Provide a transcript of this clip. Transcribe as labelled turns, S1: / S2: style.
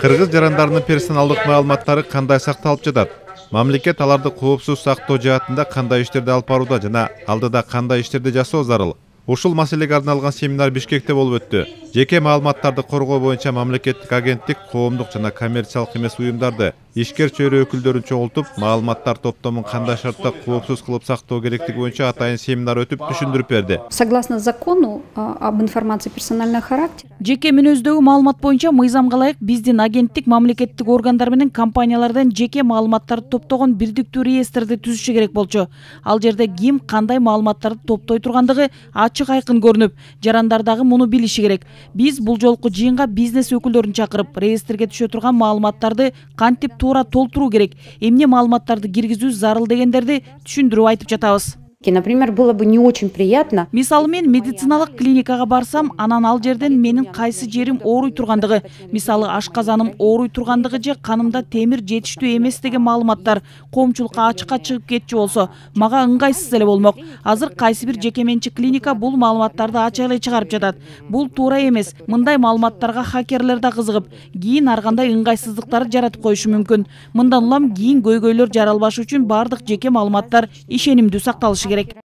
S1: Кыргыз жарандарынын персоналдык маалыматтары кандай сакталып жатат? Мамлекет аларды коопсуз сактоо жаатында кандай иштерди алып барууда жана алдыда кандай иштерди жасоо зарыл? Ушул маселеге арналган семинар Бишкекте болуп өттү. Жеке маалыматтарды коргоо боюнча мамлекеттик агенттик коомдук жана коммерциялык эмес уюмдарды, ишкер чөйрө өкүлдөрүн чогултуп, маалыматтар топтомун кандай шартта коопсуз кылып сактоо керектиги боюнча атайын семинар өтүп түшүндүрүп берди.
S2: Согласно закону об информации персонального характера,
S3: жеке мүнөздөгү маалымат боюнча мыйзамга ылайык биздин агенттик мамлекеттик органдар менен компаниялардан жеке маалыматтарды топтогон бирдиктүү реестрди түзүшү керек болчу. Ал жерде ким кандай маалыматтарды топтой тургандыгы ачык айкын көрүнүп, жарандар дагы муну билиши керек. Биз бул жолку жыйынга бизнес өкүлдөрүн чакырып, реестрге түшө турган маалыматтарды кантип туура толтуруу керек, эмне маалыматтарды киргизүү зарыл дегендерди түшүндүрүп айтып жатабыз.
S2: например, было бы не очень приятно.
S3: Мисалы мен медициналык клиникага барсам, анан ал жерден менин кайсы жерим ооруй тургандыгы, мисалы ашказаным ооруй тургандыгы же канымда темир жетиштүү эмес деген маалыматтар коомчулукка ачыкка чыгып кетчү болсо, мага ыңгайсыз эле болмок. Азыр кайсы бир жеке менчик клиника бул маалыматтарды ачык эле чыгарып жатат. Бул туура эмес. Мындай маалыматтарга хакерлер да кызыгып, кийин ар кандай ыңгайсыздыктарды жаратып коюшу мүмкүн. Мындан улам кийин көйгөйлөр жаралбашы үчүн бардык жеке маалыматтар ишенимдүү сакталышы керек.